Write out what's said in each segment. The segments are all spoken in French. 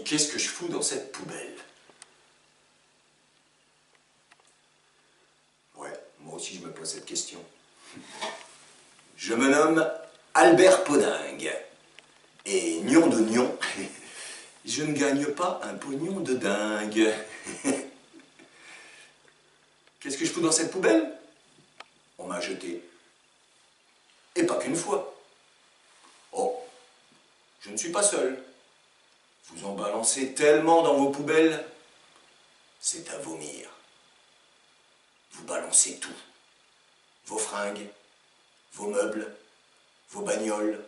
qu'est-ce que je fous dans cette poubelle? Ouais, moi aussi je me pose cette question. Je me nomme Albert Podingue. Et nion de nion, je ne gagne pas un pognon de dingue. Qu'est-ce que je fous dans cette poubelle? On m'a jeté. Et pas qu'une fois. Oh, je ne suis pas seul. Vous en balancez tellement dans vos poubelles, c'est à vomir. Vous balancez tout. Vos fringues, vos meubles, vos bagnoles,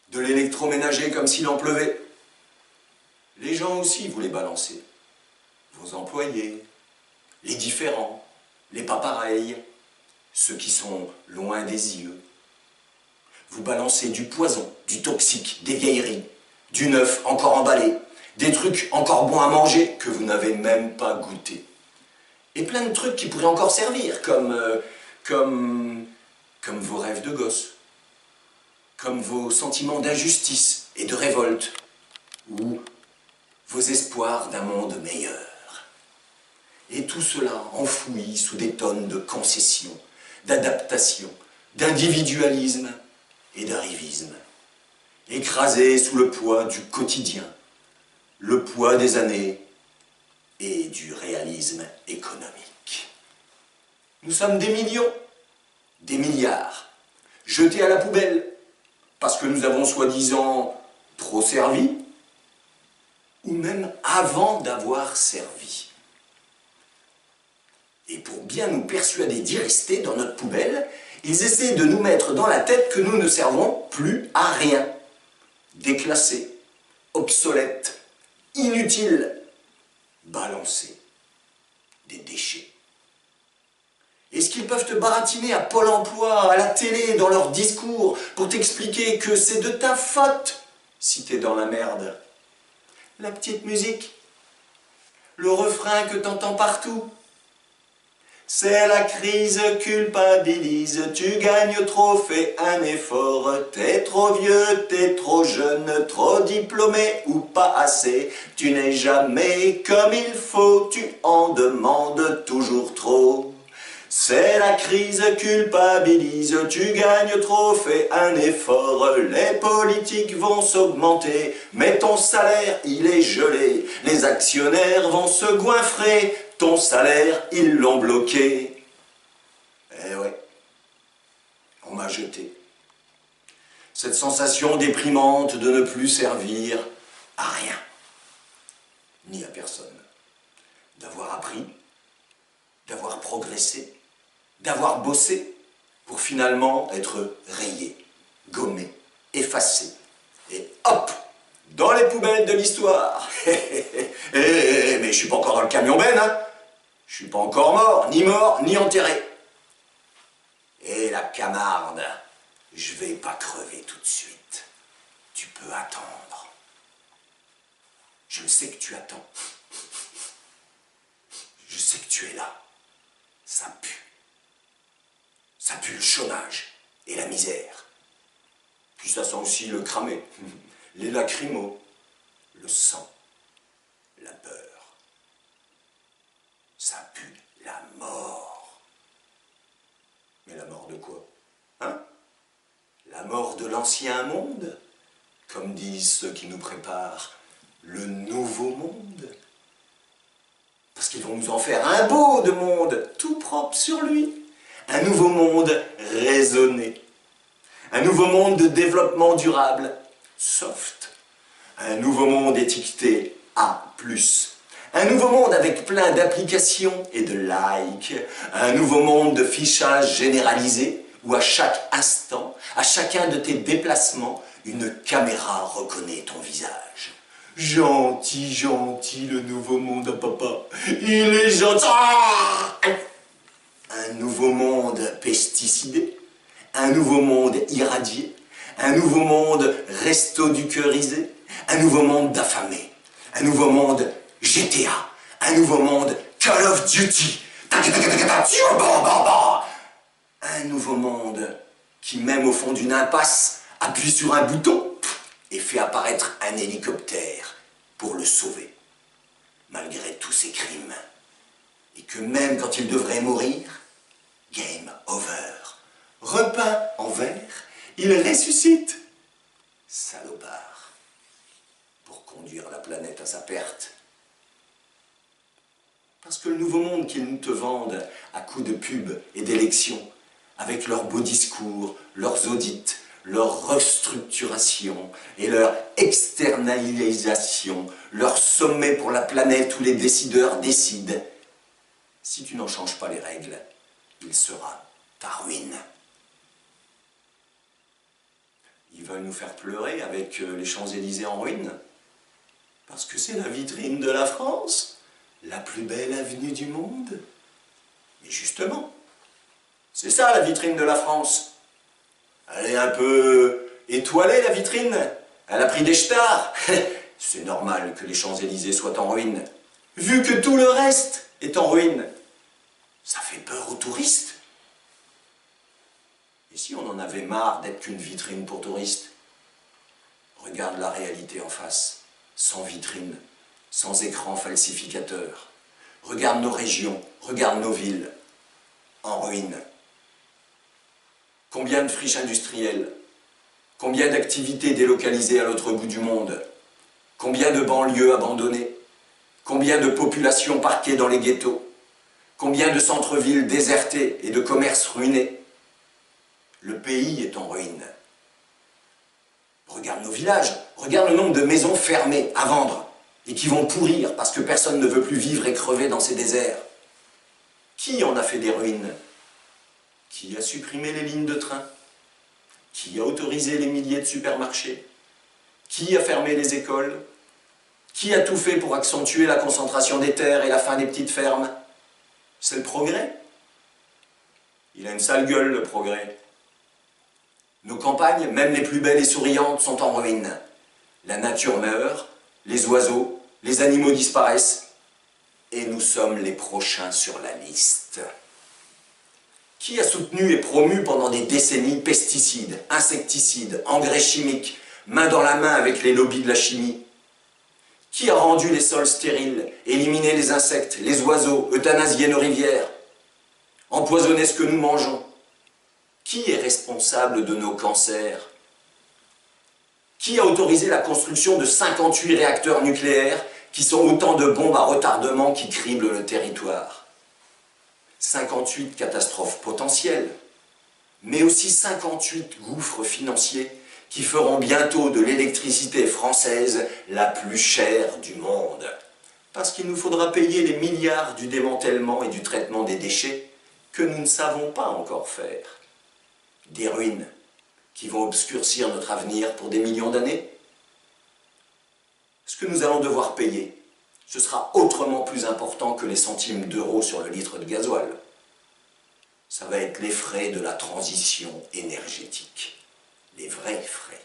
de l'électroménager comme s'il en pleuvait. Les gens aussi, vous les balancez. Vos employés, les différents, les pas pareils, ceux qui sont loin des yeux. Vous balancez du poison, du toxique, des vieilleries, du neuf encore emballé, des trucs encore bons à manger que vous n'avez même pas goûté. Et plein de trucs qui pourraient encore servir, comme vos rêves de gosse, comme vos sentiments d'injustice et de révolte, ou vos espoirs d'un monde meilleur. Et tout cela enfoui sous des tonnes de concessions, d'adaptations, d'individualisme et d'arrivisme, écrasé sous le poids du quotidien, le poids des années et du réalisme économique. Nous sommes des millions, des milliards, jetés à la poubelle, parce que nous avons soi-disant trop servi, ou même avant d'avoir servi. Et pour bien nous persuader d'y rester dans notre poubelle, ils essaient de nous mettre dans la tête que nous ne servons plus à rien. Déclassés, obsolètes, inutiles, balancés, des déchets. Est-ce qu'ils peuvent te baratiner à Pôle emploi, à la télé, dans leurs discours, pour t'expliquer que c'est de ta faute si t'es dans la merde? La petite musique, le refrain que t'entends partout. C'est la crise, culpabilise, tu gagnes trop, fais un effort. T'es trop vieux, t'es trop jeune, trop diplômé ou pas assez. Tu n'es jamais comme il faut, tu en demandes toujours trop. C'est la crise, culpabilise, tu gagnes trop, fais un effort. Les politiques vont s'augmenter, mais ton salaire, il est gelé. Les actionnaires vont se goinfrer, ton salaire, ils l'ont bloqué. Eh ouais, on m'a jeté. Cette sensation déprimante de ne plus servir à rien, ni à personne. D'avoir appris, d'avoir progressé, d'avoir bossé pour finalement être rayé, gommé, effacé. Et hop, dans les poubelles de l'histoire. Mais je suis pas encore dans le camion Ben, hein. Je suis pas encore mort, ni enterré. Et la Camarde, je vais pas crever tout de suite. Tu peux attendre. Je sais que tu attends. Je sais que tu es là. Ça pue. Ça pue le chômage et la misère. Puis ça sent aussi le cramé, les lacrymos, le sang, la peur. Ça pue la mort. Mais la mort de quoi? Hein? La mort de l'ancien monde, comme disent ceux qui nous préparent le nouveau monde. Parce qu'ils vont nous en faire un beau de monde, tout propre sur lui. Un nouveau monde raisonné. Un nouveau monde de développement durable, soft. Un nouveau monde étiqueté A+. Un nouveau monde avec plein d'applications et de likes. Un nouveau monde de fichage généralisé où à chaque instant, à chacun de tes déplacements, une caméra reconnaît ton visage. Gentil, gentil, le nouveau monde à papa. Il est gentil. Un nouveau monde pesticidé. Un nouveau monde irradié. Un nouveau monde resto du cœurisé. Un nouveau monde d'affamés. Un nouveau monde GTA. Un nouveau monde Call of Duty. Un nouveau monde qui, même au fond d'une impasse, appuie sur un bouton et fait apparaître un hélicoptère pour le sauver, malgré tous ses crimes. Et que même quand il devrait mourir, game over, repeint en vert, il ressuscite. Salopard, pour conduire la planète à sa perte. Parce que le nouveau monde qu'ils nous te vendent à coups de pub et d'élections, avec leurs beaux discours, leurs audits, leur restructuration et leur externalisation, leur sommet pour la planète où les décideurs décident. Si tu n'en changes pas les règles, il sera ta ruine. Ils veulent nous faire pleurer avec les Champs-Élysées en ruine, parce que c'est la vitrine de la France, la plus belle avenue du monde. Mais justement, c'est ça la vitrine de la France. Elle est un peu étoilée, la vitrine. Elle a pris des stars. C'est normal que les Champs-Élysées soient en ruine, vu que tout le reste est en ruine. Ça fait peur aux touristes. Et si on en avait marre d'être qu'une vitrine pour touristes? Regarde la réalité en face, sans vitrine, sans écran falsificateur. Regarde nos régions, regarde nos villes, en ruine. Combien de friches industrielles? Combien d'activités délocalisées à l'autre bout du monde? Combien de banlieues abandonnées? Combien de populations parquées dans les ghettos? Combien de centres-villes désertés et de commerces ruinés? Le pays est en ruine. Regarde nos villages, regarde le nombre de maisons fermées à vendre et qui vont pourrir parce que personne ne veut plus vivre et crever dans ces déserts. Qui en a fait des ruines? Qui a supprimé les lignes de train? Qui a autorisé les milliers de supermarchés? Qui a fermé les écoles? Qui a tout fait pour accentuer la concentration des terres et la fin des petites fermes? C'est le progrès. Il a une sale gueule, le progrès. Nos campagnes, même les plus belles et souriantes, sont en ruine. La nature meurt, les oiseaux, les animaux disparaissent, et nous sommes les prochains sur la liste. Qui a soutenu et promu pendant des décennies pesticides, insecticides, engrais chimiques, main dans la main avec les lobbies de la chimie? Qui a rendu les sols stériles, éliminé les insectes, les oiseaux, euthanasié nos rivières, empoisonné ce que nous mangeons? Qui est responsable de nos cancers? Qui a autorisé la construction de 58 réacteurs nucléaires qui sont autant de bombes à retardement qui criblent le territoire? 58 catastrophes potentielles, mais aussi 58 gouffres financiers qui feront bientôt de l'électricité française la plus chère du monde. Parce qu'il nous faudra payer les milliards du démantèlement et du traitement des déchets que nous ne savons pas encore faire. Des ruines qui vont obscurcir notre avenir pour des millions d'années. Ce que nous allons devoir payer, ce sera autrement plus important que les centimes d'euros sur le litre de gasoil. Ça va être les frais de la transition énergétique. Les vrais frais.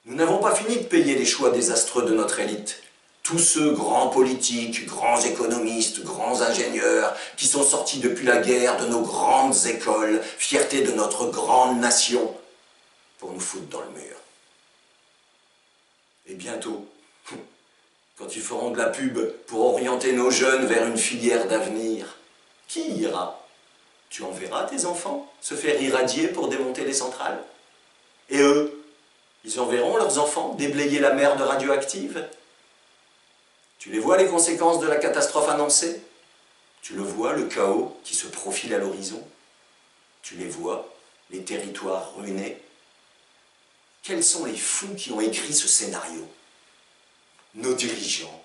Nous n'avons pas fini de payer les choix désastreux de notre élite. Tous ceux grands politiques, grands économistes, grands ingénieurs qui sont sortis depuis la guerre de nos grandes écoles, fierté de notre grande nation, pour nous foutre dans le mur. Et bientôt, quand ils feront de la pub pour orienter nos jeunes vers une filière d'avenir, qui ira? Tu enverras tes enfants se faire irradier pour démonter les centrales? Et eux, ils enverront leurs enfants déblayer la mer de radioactive? Tu les vois les conséquences de la catastrophe annoncée? Tu le vois, le chaos qui se profile à l'horizon? Tu les vois, les territoires ruinés? Quels sont les fous qui ont écrit ce scénario? Nos dirigeants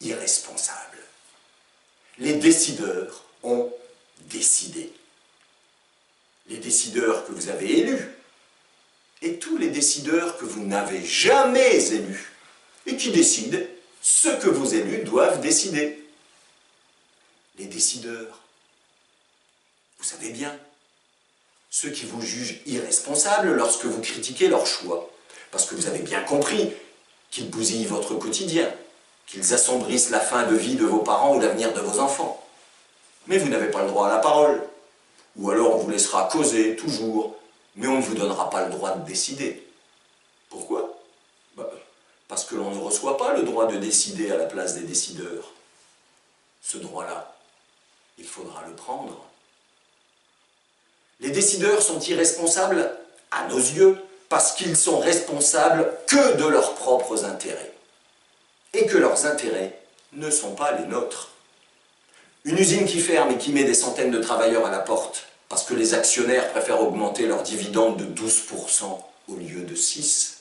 irresponsables. Les décideurs ont décidé. Les décideurs que vous avez élus, et tous les décideurs que vous n'avez jamais élus, et qui décident ce que vos élus doivent décider. Les décideurs, vous savez bien, ceux qui vous jugent irresponsables lorsque vous critiquez leurs choix, parce que vous avez bien compris qu'ils bousillent votre quotidien, qu'ils assombrissent la fin de vie de vos parents ou l'avenir de vos enfants. Mais vous n'avez pas le droit à la parole, ou alors on vous laissera causer toujours, mais on ne vous donnera pas le droit de décider. Pourquoi? Parce que l'on ne reçoit pas le droit de décider à la place des décideurs. Ce droit-là, il faudra le prendre. Les décideurs sont irresponsables, à nos yeux, parce qu'ils sont responsables que de leurs propres intérêts. Et que leurs intérêts ne sont pas les nôtres. Une usine qui ferme et qui met des centaines de travailleurs à la porte, parce que les actionnaires préfèrent augmenter leurs dividendes de 12% au lieu de 6%.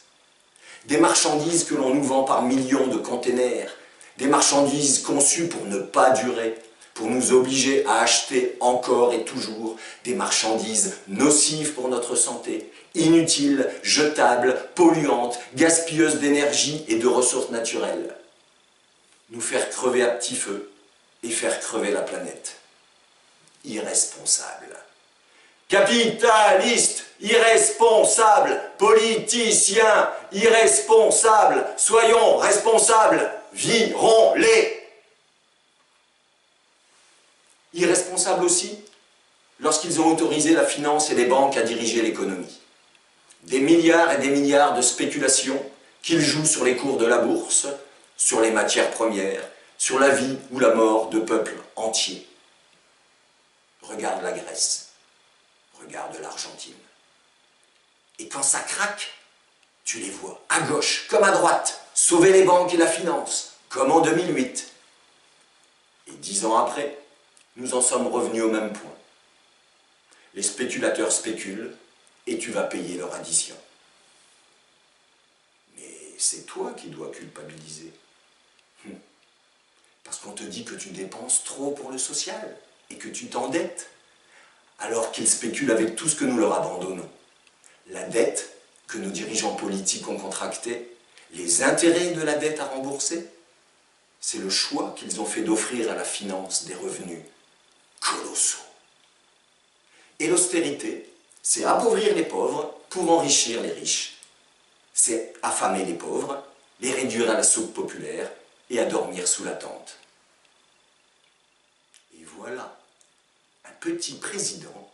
Des marchandises que l'on nous vend par millions de containers, des marchandises conçues pour ne pas durer, pour nous obliger à acheter encore et toujours des marchandises nocives pour notre santé, inutiles, jetables, polluantes, gaspilleuses d'énergie et de ressources naturelles. Nous faire crever à petit feu et faire crever la planète. Irresponsable. Capitaliste, irresponsable, politicien, irresponsable, soyons responsables, virons-les. Irresponsables aussi lorsqu'ils ont autorisé la finance et les banques à diriger l'économie. Des milliards et des milliards de spéculations qu'ils jouent sur les cours de la bourse, sur les matières premières, sur la vie ou la mort de peuples entiers. Regarde la Grèce. Regarde l'Argentine. Et quand ça craque, tu les vois à gauche comme à droite, sauver les banques et la finance, comme en 2008. Et 10 ans après, nous en sommes revenus au même point. Les spéculateurs spéculent et tu vas payer leur addition. Mais c'est toi qui dois culpabiliser. Parce qu'on te dit que tu dépenses trop pour le social et que tu t'endettes. Alors qu'ils spéculent avec tout ce que nous leur abandonnons. La dette que nos dirigeants politiques ont contractée, les intérêts de la dette à rembourser, c'est le choix qu'ils ont fait d'offrir à la finance des revenus colossaux. Et l'austérité, c'est appauvrir les pauvres pour enrichir les riches. C'est affamer les pauvres, les réduire à la soupe populaire et à dormir sous la tente. Et voilà un petit président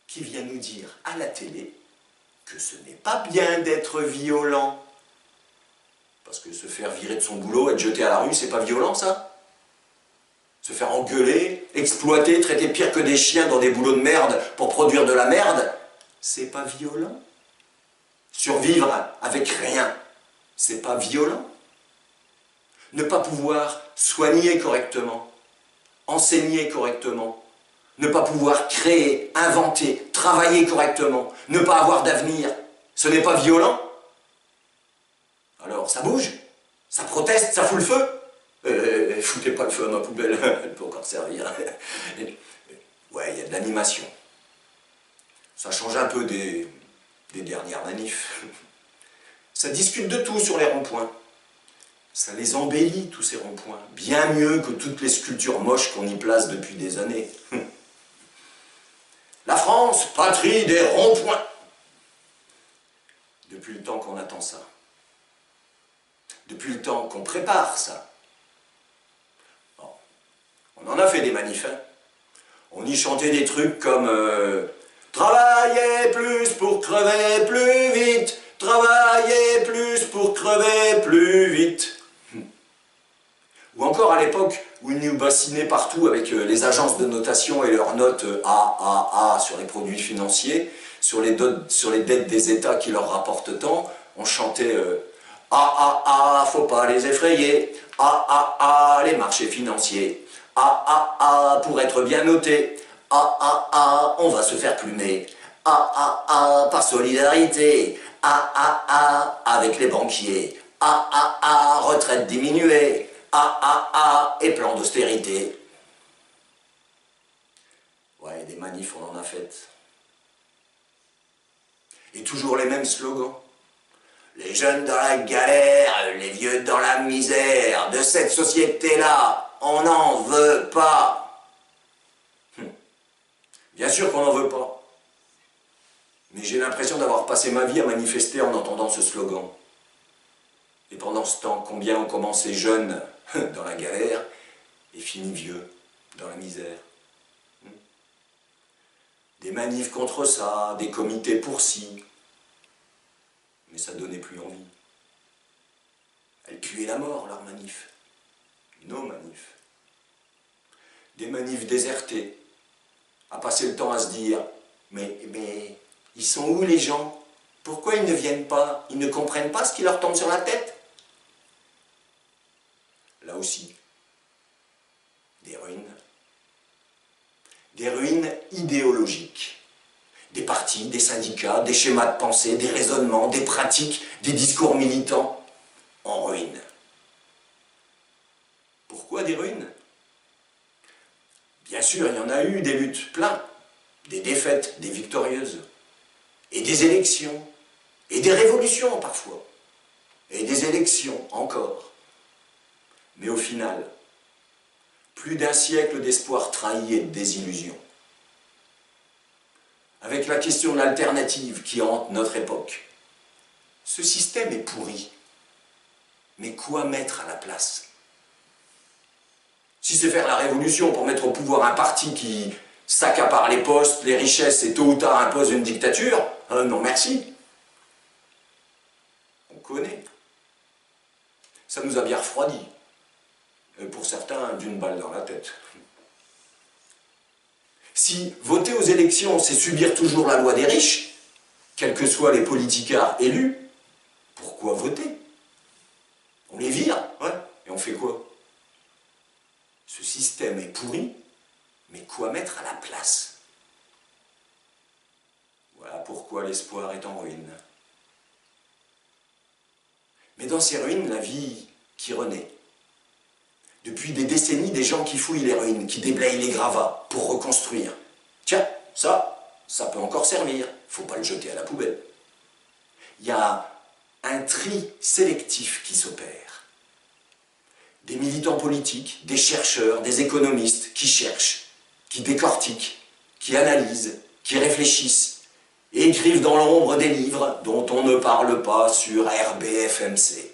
qui vient nous dire à la télé que ce n'est pas bien d'être violent. Parce que se faire virer de son boulot, être jeté à la rue, c'est pas violent ça? Se faire engueuler, exploiter, traiter pire que des chiens dans des boulots de merde pour produire de la merde, c'est pas violent? Survivre avec rien, c'est pas violent? Ne pas pouvoir soigner correctement, enseigner correctement, ne pas pouvoir créer, inventer, travailler correctement, ne pas avoir d'avenir, ce n'est pas violent? Alors ça bouge, ça proteste, ça fout le feu. Foutez pas le feu à ma poubelle, elle peut encore servir. Ouais, il y a de l'animation. Ça change un peu des dernières manifs. Ça discute de tout sur les ronds-points. Ça les embellit, tous ces ronds-points. Bien mieux que toutes les sculptures moches qu'on y place depuis des années. La France, patrie des ronds-points. Depuis le temps qu'on attend ça. Depuis le temps qu'on prépare ça. Bon. On en a fait des manifs, hein. On y chantait des trucs comme travaillez plus pour crever plus vite, travaillez plus pour crever plus vite. Ou encore à l'époque où ils nous bassinaient partout avec les agences de notation et leurs notes A sur les produits financiers, sur les dettes des États qui leur rapportent tant, on chantait faut pas les effrayer, les marchés financiers, pour être bien noté, on va se faire plumer, par solidarité, avec les banquiers, retraite diminuée, et plan d'austérité. Ouais, des manifs, on en a fait. Et toujours les mêmes slogans. Les jeunes dans la galère, les vieux dans la misère, de cette société-là, on n'en veut pas. Bien sûr qu'on n'en veut pas. Mais j'ai l'impression d'avoir passé ma vie à manifester en entendant ce slogan. Et pendant ce temps, combien ont commencé jeunes dans la galère et fini vieux dans la misère. Des manifs contre ça, des comités pour ci. Mais ça donnait plus envie. Elles puaient la mort, leurs manifs. Nos manifs. Des manifs désertés, à passer le temps à se dire « mais ils sont où les gens? Pourquoi ils ne viennent pas? Ils ne comprennent pas ce qui leur tombe sur la tête ?» Là aussi, des ruines. Des ruines idéologiques. Des partis, des syndicats, des schémas de pensée, des raisonnements, des pratiques, des discours militants en ruine. Pourquoi des ruines? Bien sûr, il y en a eu des luttes, plein, des défaites, des victorieuses, et des élections, et des révolutions parfois, et des élections encore. Mais au final, plus d'un siècle d'espoir trahi et de désillusion. Avec la question de l'alternative qui hante notre époque. Ce système est pourri, mais quoi mettre à la place? Si c'est faire la révolution pour mettre au pouvoir un parti qui s'accapare les postes, les richesses et tôt ou tard impose une dictature, non merci. On connaît. Ça nous a bien refroidi. Pour certains, d'une balle dans la tête. Si voter aux élections, c'est subir toujours la loi des riches, quels que soient les politicards élus, pourquoi voter? On les vire, ouais, et on fait quoi? Ce système est pourri, mais quoi mettre à la place? Voilà pourquoi l'espoir est en ruine. Mais dans ces ruines, la vie qui renaît. Depuis des décennies, des gens qui fouillent les ruines, qui déblayent les gravats pour reconstruire. Tiens, ça peut encore servir, faut pas le jeter à la poubelle. Il y a un tri sélectif qui s'opère. Des militants politiques, des chercheurs, des économistes qui cherchent, qui décortiquent, qui analysent, qui réfléchissent et écrivent dans l'ombre des livres dont on ne parle pas sur RBFMC.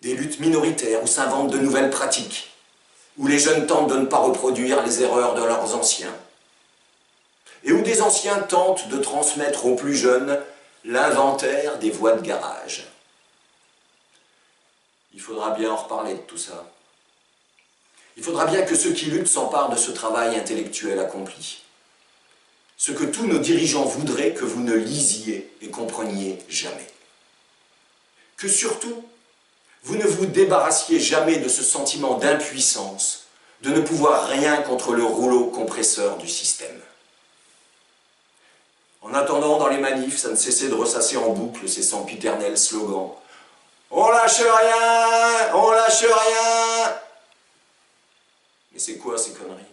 Des luttes minoritaires où s'inventent de nouvelles pratiques, où les jeunes tentent de ne pas reproduire les erreurs de leurs anciens, et où des anciens tentent de transmettre aux plus jeunes l'inventaire des voies de garage. Il faudra bien en reparler de tout ça. Il faudra bien que ceux qui luttent s'emparent de ce travail intellectuel accompli. Ce que tous nos dirigeants voudraient que vous ne lisiez et compreniez jamais. Que surtout, vous ne vous débarrassiez jamais de ce sentiment d'impuissance, de ne pouvoir rien contre le rouleau compresseur du système. En attendant, dans les manifs, ça ne cessait de ressasser en boucle ces sempiternels slogans. « On lâche rien! On lâche rien !» Mais c'est quoi ces conneries?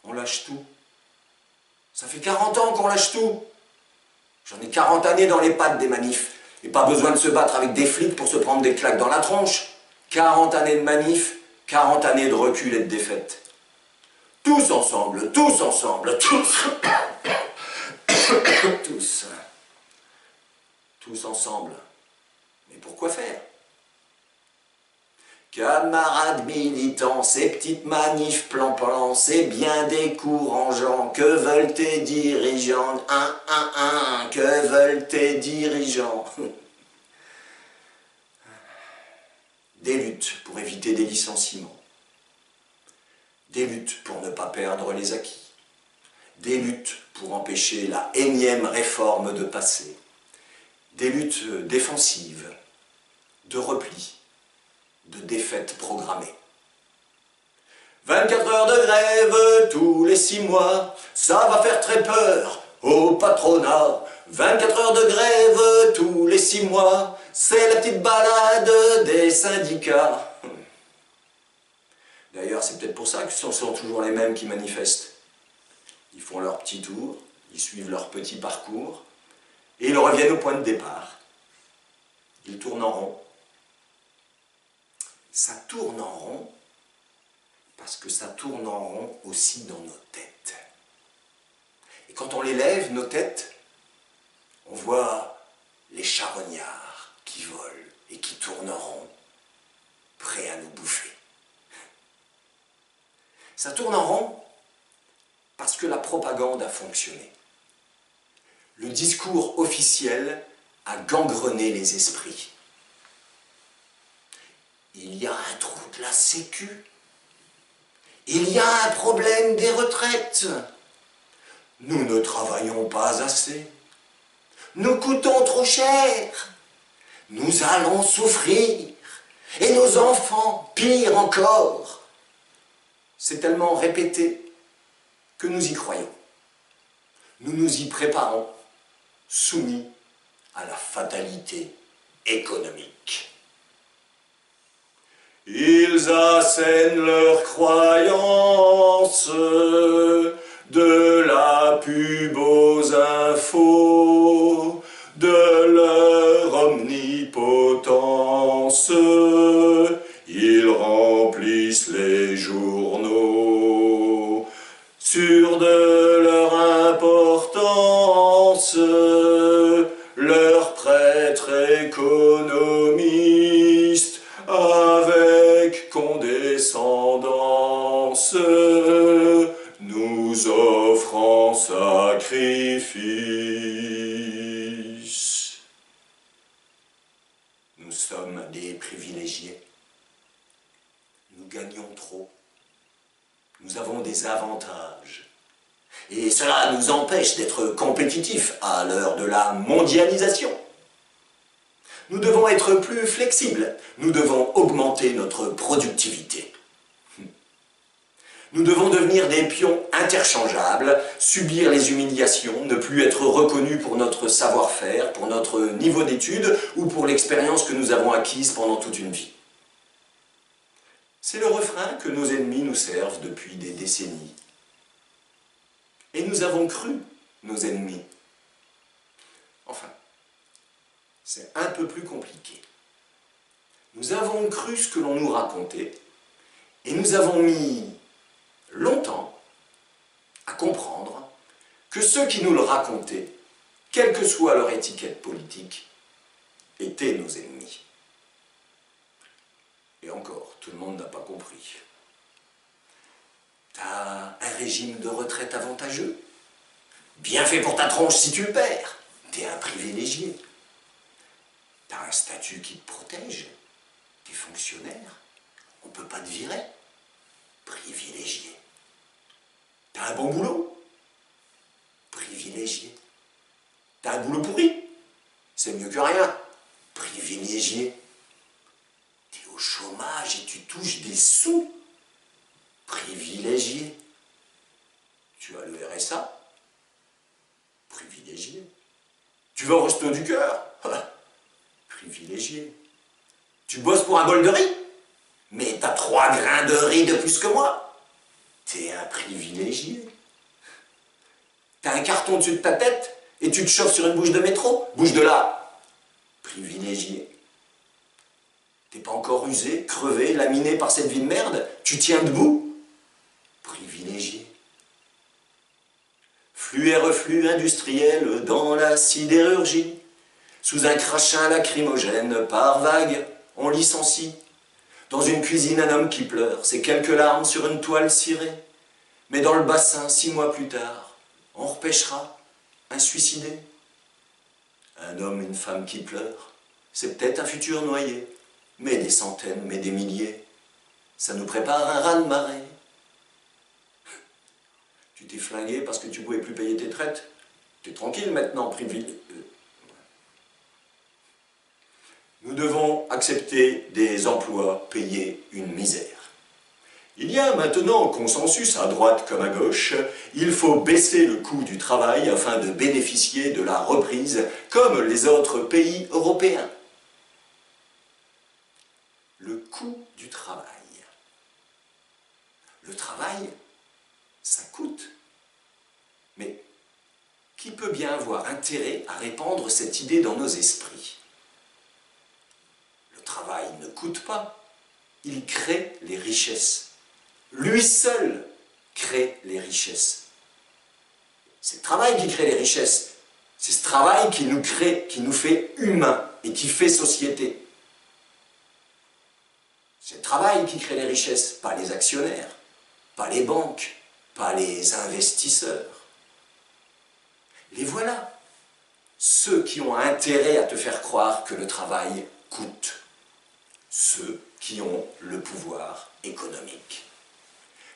On lâche tout. Ça fait 40 ans qu'on lâche tout. J'en ai 40 années dans les pattes des manifs. Et pas besoin de se battre avec des flics pour se prendre des claques dans la tronche. 40 années de manifs, 40 années de recul et de défaite. Tous ensemble, tous ensemble, tous. Tous ensemble. Mais pourquoi faire? Camarades militants, ces petites manifs plan-plan, c'est bien décourageant. Que veulent tes dirigeants? Que veulent tes dirigeants? Des luttes pour éviter des licenciements. Des luttes pour ne pas perdre les acquis. Des luttes pour empêcher la énième réforme de passer. Des luttes défensives, de repli, de défaite programmée. 24 heures de grève tous les 6 mois, ça va faire très peur au patronat. 24 heures de grève tous les 6 mois, c'est la petite balade des syndicats. D'ailleurs, c'est peut-être pour ça que ce sont toujours les mêmes qui manifestent. Ils font leur petit tour, ils suivent leur petit parcours, et ils reviennent au point de départ. Ils tournent en rond. Ça tourne en rond, parce que ça tourne en rond aussi dans nos têtes. Et quand on les lève, nos têtes, on voit les charognards qui volent et qui tournent en rond, prêts à nous bouffer. Ça tourne en rond parce que la propagande a fonctionné. Le discours officiel a gangrené les esprits. il y a un trou de la Sécu. Il y a un problème des retraites. Nous ne travaillons pas assez. Nous coûtons trop cher. Nous allons souffrir. Et nos enfants, pire encore. C'est tellement répété que nous y croyons. Nous nous y préparons, soumis à la fatalité économique. Ils assènent leurs croyances de la pub aux infos, de leur omnipotence. Ils remplissent les journaux, sûrs de leur importance, leurs prêtres économistes, avec condescendance, nous offrant sacrifice. Nous sommes des privilégiés. Nous gagnons trop. Nous avons des avantages. Et cela nous empêche d'être compétitifs à l'heure de la mondialisation. Nous devons être plus flexibles. Nous devons augmenter notre productivité. Nous devons devenir des pions interchangeables, subir les humiliations, ne plus être reconnus pour notre savoir-faire, pour notre niveau d'études ou pour l'expérience que nous avons acquise pendant toute une vie. C'est le refrain que nos ennemis nous servent depuis des décennies. Et nous avons cru nos ennemis. Enfin, c'est un peu plus compliqué. Nous avons cru ce que l'on nous racontait et nous avons mis longtemps à comprendre que ceux qui nous le racontaient, quelle que soit leur étiquette politique, étaient nos ennemis. Et encore, tout le monde n'a pas compris. T'as un régime de retraite avantageux? Bien fait pour ta tronche si tu le perds. T'es un privilégié. T'as un statut qui te protège. T'es fonctionnaire. On ne peut pas te virer. Privilégié. T'as un bon boulot? Privilégié. T'as un boulot pourri? C'est mieux que rien. Privilégié. T'es au chômage et tu touches des sous? Privilégié. Tu as le RSA? Privilégié. Tu vas au resto du cœur? Privilégié. Tu bosses pour un bol de riz? Mais t'as 3 grains de riz de plus que moi? T'es un privilégié. T'as un carton dessus de ta tête et tu te chauffes sur une bouche de métro? Bouge de là. Privilégié. T'es pas encore usé, crevé, laminé par cette vie de merde? Tu tiens debout? Privilégié. Flux et reflux industriels dans la sidérurgie. Sous un crachin lacrymogène par vague, on licencie. Dans une cuisine, un homme qui pleure, ses quelques larmes sur une toile cirée. Mais dans le bassin, 6 mois plus tard, on repêchera un suicidé. Un homme, une femme qui pleurent, c'est peut-être un futur noyé. Mais des centaines, mais des milliers, ça nous prépare un raz-de-marée. Tu t'es flingué parce que tu ne pouvais plus payer tes traites. T'es tranquille maintenant, privilégié. Nous devons accepter des emplois payés une misère. Il y a maintenant consensus à droite comme à gauche, il faut baisser le coût du travail afin de bénéficier de la reprise comme les autres pays européens. Le coût du travail. Le travail, ça coûte. Mais qui peut bien avoir intérêt à répandre cette idée dans nos esprits? Le travail ne coûte pas, il crée les richesses. Lui seul crée les richesses. C'est le travail qui crée les richesses. C'est ce travail qui nous crée, qui nous fait humains et qui fait société. C'est le travail qui crée les richesses, pas les actionnaires, pas les banques, pas les investisseurs. Les voilà, ceux qui ont intérêt à te faire croire que le travail coûte. ceux qui ont le pouvoir économique.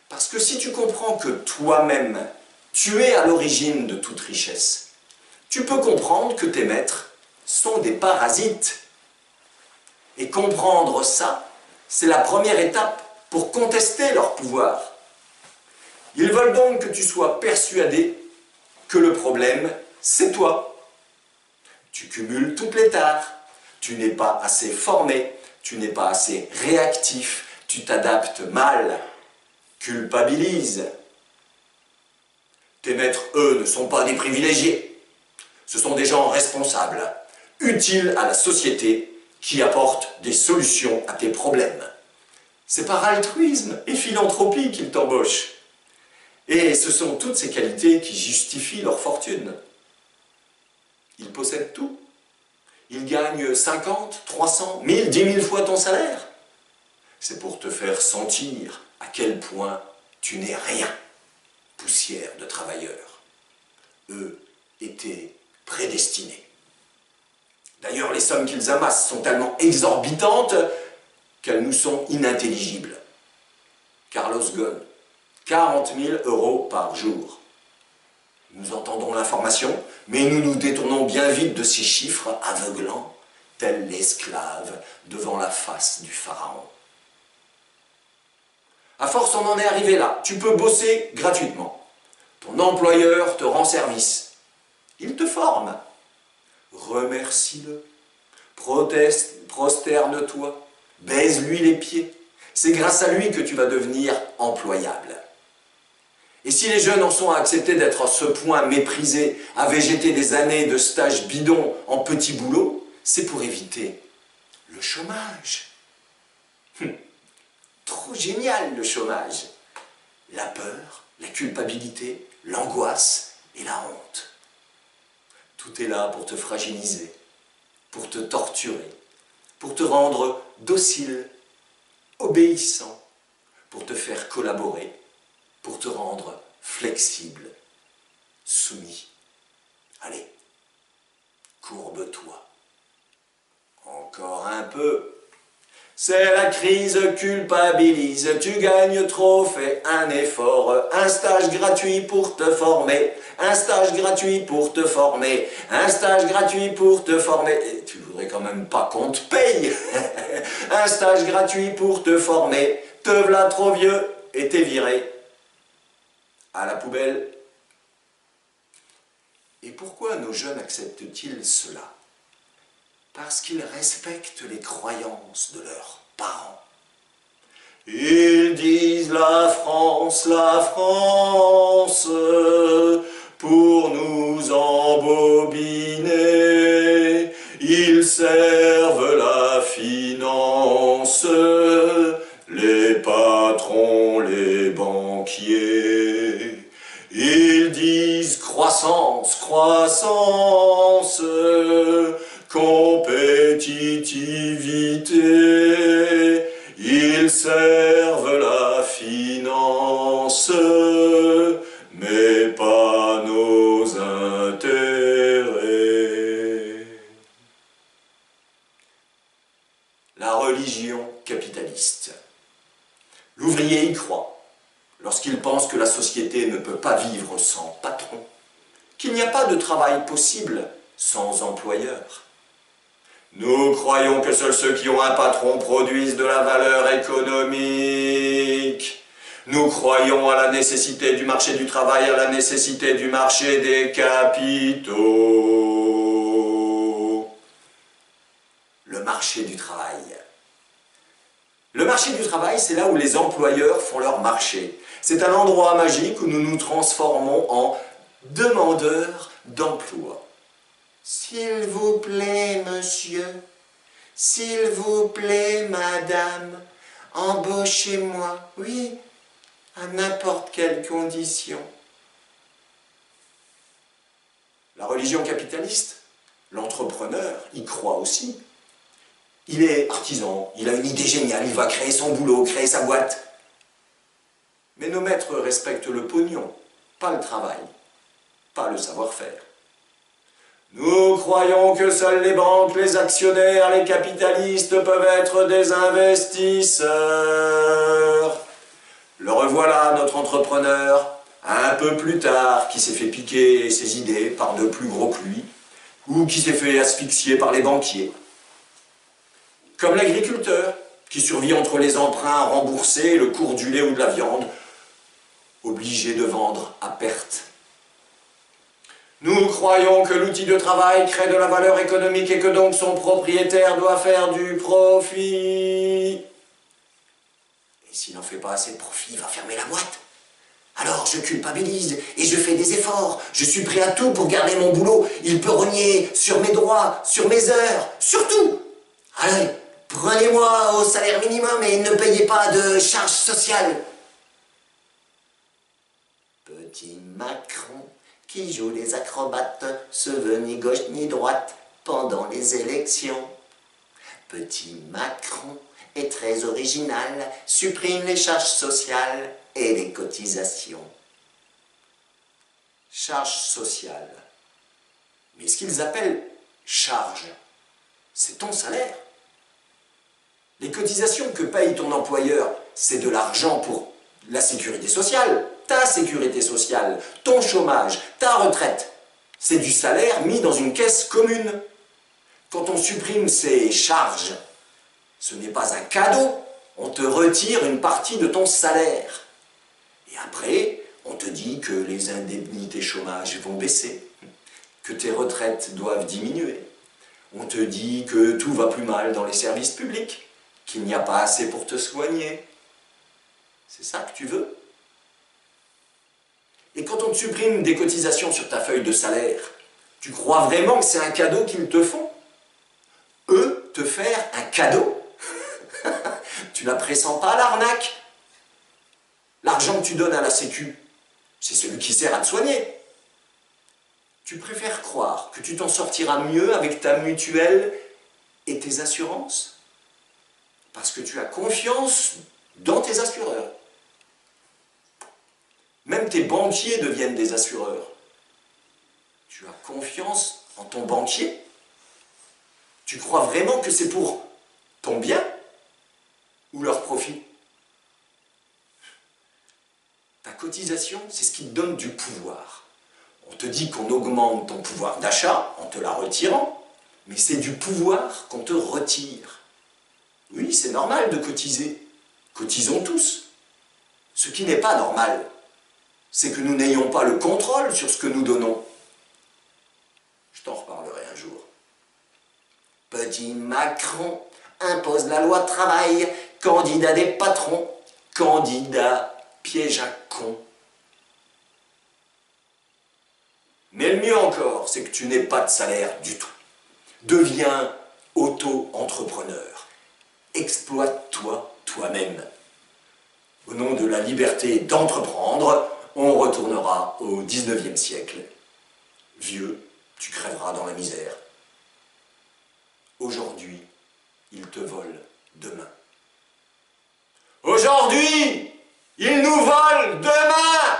Parce que si tu comprends que toi-même, tu es à l'origine de toute richesse, tu peux comprendre que tes maîtres sont des parasites. Et comprendre ça, c'est la première étape pour contester leur pouvoir. Ils veulent donc que tu sois persuadé que le problème, c'est toi. Tu cumules toutes les tares, tu n'es pas assez formé, tu n'es pas assez réactif, tu t'adaptes mal, culpabilise. Tes maîtres, eux, ne sont pas des privilégiés. Ce sont des gens responsables, utiles à la société, qui apportent des solutions à tes problèmes. C'est par altruisme et philanthropie qu'ils t'embauchent. Et ce sont toutes ces qualités qui justifient leur fortune. Ils possèdent tout. Ils gagnent 50, 300, 1000, 10 000 fois ton salaire. C'est pour te faire sentir à quel point tu n'es rien, poussière de travailleurs. Eux étaient prédestinés. D'ailleurs, les sommes qu'ils amassent sont tellement exorbitantes qu'elles nous sont inintelligibles. Carlos Ghosn, 40 000 € par jour. Nous entendons l'information, mais nous nous détournons bien vite de ces chiffres aveuglants, tels l'esclave devant la face du pharaon. À force, on en est arrivé là. Tu peux bosser gratuitement. Ton employeur te rend service. Il te forme. Remercie-le. Prosterne-toi. Baise-lui les pieds. C'est grâce à lui que tu vas devenir employable. Et si les jeunes en sont à accepter d'être à ce point méprisés, à végéter des années de stage bidon en petits boulots, c'est pour éviter le chômage. Trop génial le chômage. La peur, la culpabilité, l'angoisse et la honte. Tout est là pour te fragiliser, pour te torturer, pour te rendre docile, obéissant, pour te faire collaborer, pour te rendre flexible, soumis. Allez, courbe-toi. Encore un peu. C'est la crise, culpabilise, tu gagnes trop, fais un effort, un stage gratuit pour te former, un stage gratuit pour te former, un stage gratuit pour te former. Et tu voudrais quand même pas qu'on te paye. Un stage gratuit pour te former, te v'là trop vieux et t'es viré. À la poubelle. Et pourquoi nos jeunes acceptent-ils cela ? Parce qu'ils respectent les croyances de leurs parents. Ils disent la France, pour nous embobiner. Ils servent la finance, les patrons, les banquiers. Ils disent croissance, croissance, compétitivité, ils servent la finance, mais pas nos intérêts. La religion capitaliste. L'ouvrier y croit lorsqu'il pense que la société ne peut pas vivre sans patron, qu'il n'y a pas de travail possible sans employeur. Nous croyons que seuls ceux qui ont un patron produisent de la valeur économique. Nous croyons à la nécessité du marché du travail, à la nécessité du marché des capitaux. Le marché du travail. Le marché du travail, c'est là où les employeurs font leur marché. C'est un endroit magique où nous nous transformons en demandeurs d'emploi. S'il vous plaît, monsieur, s'il vous plaît, madame, embauchez-moi, oui, à n'importe quelle condition. La religion capitaliste, l'entrepreneur y croit aussi. Il est artisan, il a une idée géniale, il va créer son boulot, créer sa boîte. Mais nos maîtres respectent le pognon, pas le travail, pas le savoir-faire. Nous croyons que seules les banques, les actionnaires, les capitalistes peuvent être des investisseurs. Le revoilà, notre entrepreneur, un peu plus tard, qui s'est fait piquer ses idées par de plus gros que lui, ou qui s'est fait asphyxier par les banquiers. Comme l'agriculteur, qui survit entre les emprunts remboursés et le cours du lait ou de la viande, obligé de vendre à perte. Nous croyons que l'outil de travail crée de la valeur économique et que donc son propriétaire doit faire du profit. Et s'il n'en fait pas assez de profit, il va fermer la boîte. Alors je culpabilise et je fais des efforts. Je suis prêt à tout pour garder mon boulot. Il peut rogner sur mes droits, sur mes heures, sur tout. Allez, prenez-moi au salaire minimum et ne payez pas de charges sociales. Petit Macron qui joue les acrobates, se veut ni gauche ni droite pendant les élections. Petit Macron est très original, supprime les charges sociales et les cotisations. Charges sociales. Mais ce qu'ils appellent charges, c'est ton salaire. Les cotisations que paye ton employeur, c'est de l'argent pour la sécurité sociale, ta sécurité sociale, ton chômage, ta retraite. C'est du salaire mis dans une caisse commune. Quand on supprime ces charges, ce n'est pas un cadeau, on te retire une partie de ton salaire. Et après, on te dit que les indemnités chômage vont baisser, que tes retraites doivent diminuer. On te dit que tout va plus mal dans les services publics, qu'il n'y a pas assez pour te soigner. C'est ça que tu veux? Et quand on te supprime des cotisations sur ta feuille de salaire, tu crois vraiment que c'est un cadeau qu'ils te font? Eux, te faire un cadeau? Tu la pressens pas, l'arnaque? L'argent que tu donnes à la Sécu, c'est celui qui sert à te soigner. Tu préfères croire que tu t'en sortiras mieux avec ta mutuelle et tes assurances? Parce que tu as confiance dans tes assureurs. Même tes banquiers deviennent des assureurs. Tu as confiance en ton banquier? Tu crois vraiment que c'est pour ton bien ou leur profit? Ta cotisation, c'est ce qui te donne du pouvoir. On te dit qu'on augmente ton pouvoir d'achat en te la retirant, mais c'est du pouvoir qu'on te retire. Oui, c'est normal de cotiser. Cotisons tous. Ce qui n'est pas normal, c'est que nous n'ayons pas le contrôle sur ce que nous donnons. Je t'en reparlerai un jour. Petit Macron impose la loi travail, candidat des patrons, candidat piège à con. Mais le mieux encore, c'est que tu n'aies pas de salaire du tout. Deviens auto-entrepreneur. Exploite-toi toi-même. Au nom de la liberté d'entreprendre, on retournera au 19e siècle. Vieux, tu crèveras dans la misère. Aujourd'hui, ils te volent demain. Aujourd'hui, ils nous volent demain!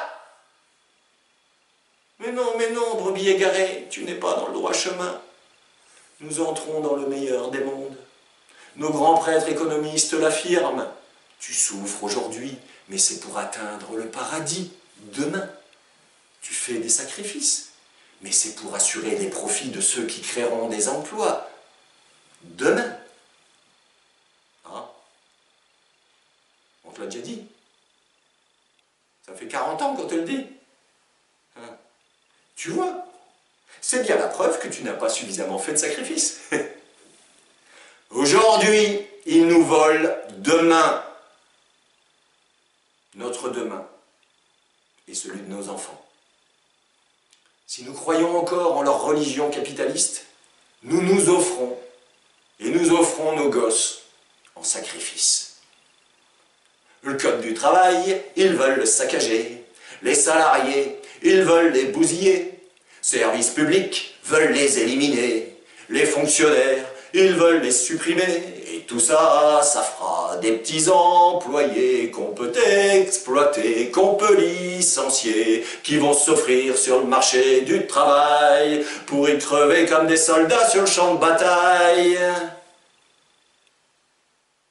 Mais non, brebis égarée, tu n'es pas dans le droit chemin. Nous entrons dans le meilleur des mondes. Nos grands prêtres économistes l'affirment. Tu souffres aujourd'hui, mais c'est pour atteindre le paradis demain. Tu fais des sacrifices, mais c'est pour assurer les profits de ceux qui créeront des emplois demain. Hein? On te l'a déjà dit. Ça fait 40 ans qu'on te le dit. Hein? Tu vois, c'est bien la preuve que tu n'as pas suffisamment fait de sacrifices. Aujourd'hui, ils nous volent demain. Notre demain et celui de nos enfants. Si nous croyons encore en leur religion capitaliste, nous nous offrons, et nous offrons nos gosses en sacrifice. Le code du travail, ils veulent le saccager. Les salariés, ils veulent les bousiller. Services publics veulent les éliminer. Les fonctionnaires, ils veulent les supprimer. Et tout ça, ça fera des petits employés qu'on peut exploiter, qu'on peut licencier, qui vont s'offrir sur le marché du travail pour y crever comme des soldats sur le champ de bataille.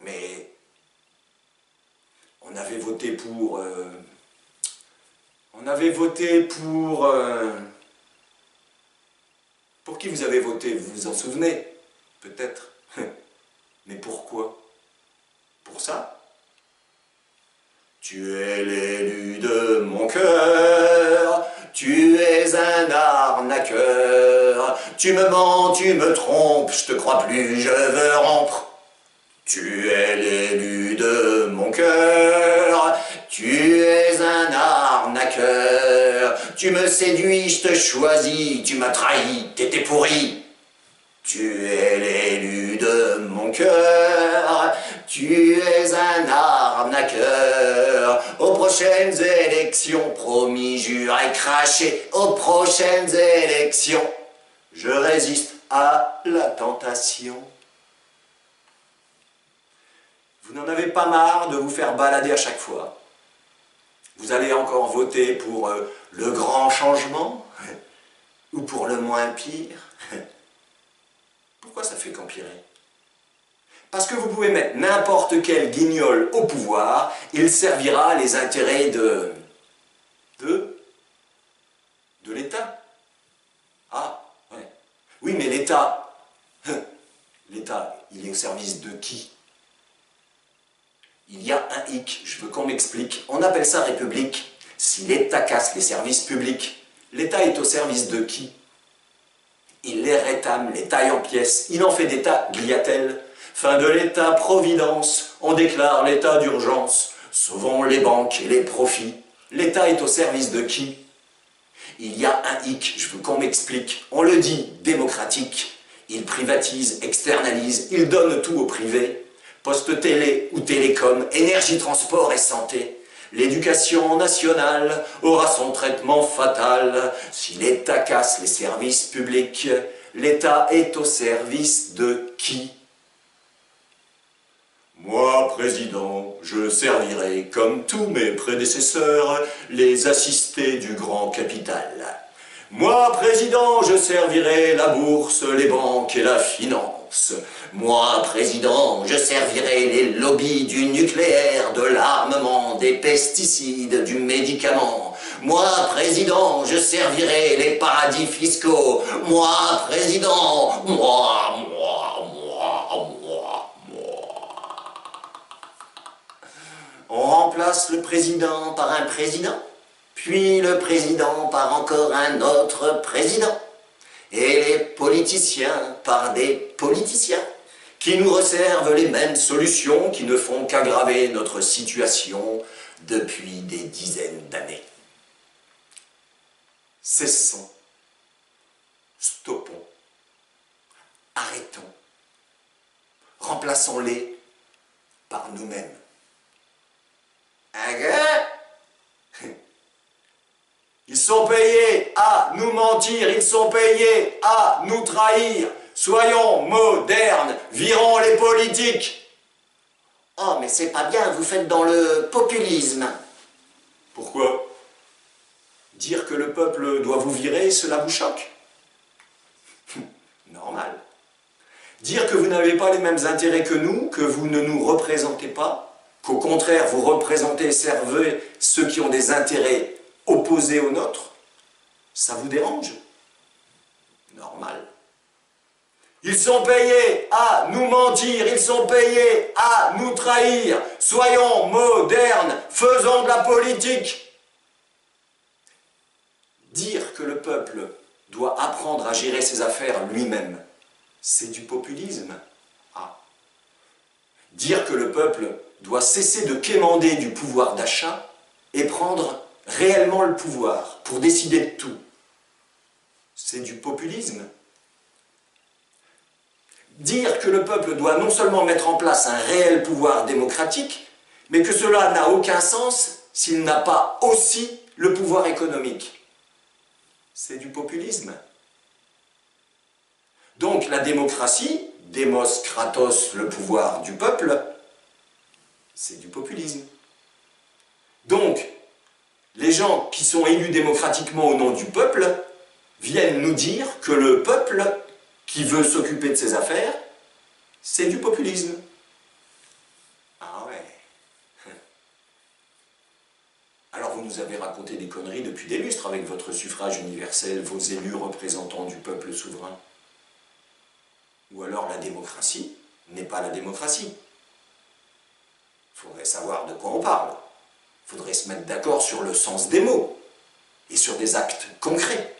Mais on avait voté pour... Pour qui vous avez voté? Vous vous en souvenez? Peut-être. Mais pourquoi? Pour ça? Tu es l'élu de mon cœur, tu es un arnaqueur, tu me mens, tu me trompes, je te crois plus, je veux rompre. Tu es l'élu de mon cœur, tu es un arnaqueur, tu me séduis, je te choisis, tu m'as trahi, t'étais pourri. Tu es l'élu de mon cœur, tu es un arnaqueur. Aux prochaines élections, promis, juré, craché, aux prochaines élections, je résiste à la tentation. Vous n'en avez pas marre de vous faire balader à chaque fois? Vous allez encore voter pour le grand changement? Ou pour le moins pire? Pourquoi ça fait qu'empirer? Parce que vous pouvez mettre n'importe quel guignol au pouvoir, il servira les intérêts de l'État. Ah, ouais. Oui, mais l'État, il est au service de qui? Il y a un hic, je veux qu'on m'explique. On appelle ça République. Si l'État casse les services publics, l'État est au service de qui? Il les rétame, les taille en pièces, il en fait des tas, glia-t-elle. Fin de l'État-providence, on déclare l'état d'urgence. Sauvons les banques et les profits. L'État est au service de qui? Il y a un hic, je veux qu'on m'explique. On le dit, démocratique. Il privatise, externalise, il donne tout au privé. Poste télé ou télécom, énergie, transport et santé. L'éducation nationale aura son traitement fatal. Si l'État casse les services publics, l'État est au service de qui? Moi, président, je servirai, comme tous mes prédécesseurs, les assistés du grand capital. Moi, président, je servirai la bourse, les banques et la finance. Moi, président, je servirai les lobbies du nucléaire, de l'armement, des pesticides, du médicament. Moi, président, je servirai les paradis fiscaux. Moi, président, moi. On remplace le président par un président, puis le président par encore un autre président, et les politiciens par des politiciens, qui nous resservent les mêmes solutions qui ne font qu'aggraver notre situation depuis des dizaines d'années. Cessons, stoppons, arrêtons, remplaçons-les par nous-mêmes. Ils sont payés à nous mentir, ils sont payés à nous trahir. Soyons modernes, virons les politiques. Oh, mais c'est pas bien, vous faites dans le populisme. Pourquoi? Dire que le peuple doit vous virer, cela vous choque? Normal. Dire que vous n'avez pas les mêmes intérêts que nous, que vous ne nous représentez pas, qu'au contraire vous représentez et servez ceux qui ont des intérêts opposés aux nôtres, ça vous dérange? Normal. Ils sont payés à nous mentir, ils sont payés à nous trahir. Soyons modernes, faisons de la politique. Dire que le peuple doit apprendre à gérer ses affaires lui-même, c'est du populisme. Ah. Dire que le peuple doit cesser de quémander du pouvoir d'achat et prendre réellement le pouvoir pour décider de tout, c'est du populisme. Dire que le peuple doit non seulement mettre en place un réel pouvoir démocratique, mais que cela n'a aucun sens s'il n'a pas aussi le pouvoir économique, c'est du populisme. Donc la démocratie démos kratos, le pouvoir du peuple, c'est du populisme. Donc, les gens qui sont élus démocratiquement au nom du peuple viennent nous dire que le peuple qui veut s'occuper de ses affaires, c'est du populisme. Ah ouais. Alors vous nous avez raconté des conneries depuis des lustres avec votre suffrage universel, vos élus représentants du peuple souverain. Ou alors la démocratie n'est pas la démocratie. Il faudrait savoir de quoi on parle. Il faudrait se mettre d'accord sur le sens des mots et sur des actes concrets.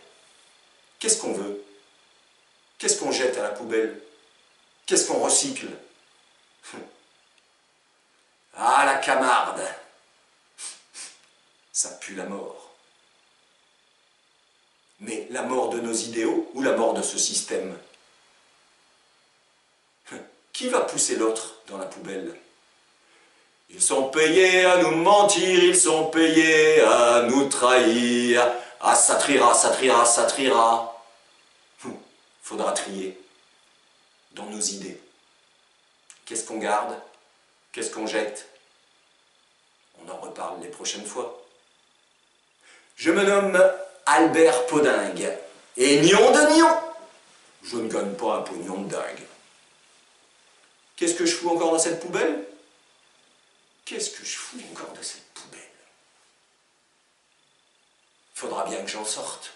Qu'est-ce qu'on veut? Qu'est-ce qu'on jette à la poubelle? Qu'est-ce qu'on recycle? Ah, la Camarde! Ça pue la mort. Mais la mort de nos idéaux ou la mort de ce système? Qui va pousser l'autre dans la poubelle? Ils sont payés à nous mentir, ils sont payés à nous trahir. Ah, ça triera, ça triera, ça triera. Faudra trier dans nos idées. Qu'est-ce qu'on garde? Qu'est-ce qu'on jette? On en reparle les prochaines fois. Je me nomme Albert Podingue. Et nion de nion, je ne gagne pas un pognon de dingue. Qu'est-ce que je fous encore dans cette poubelle? Qu'est-ce que je fous encore dans cette poubelle? Faudra bien que j'en sorte.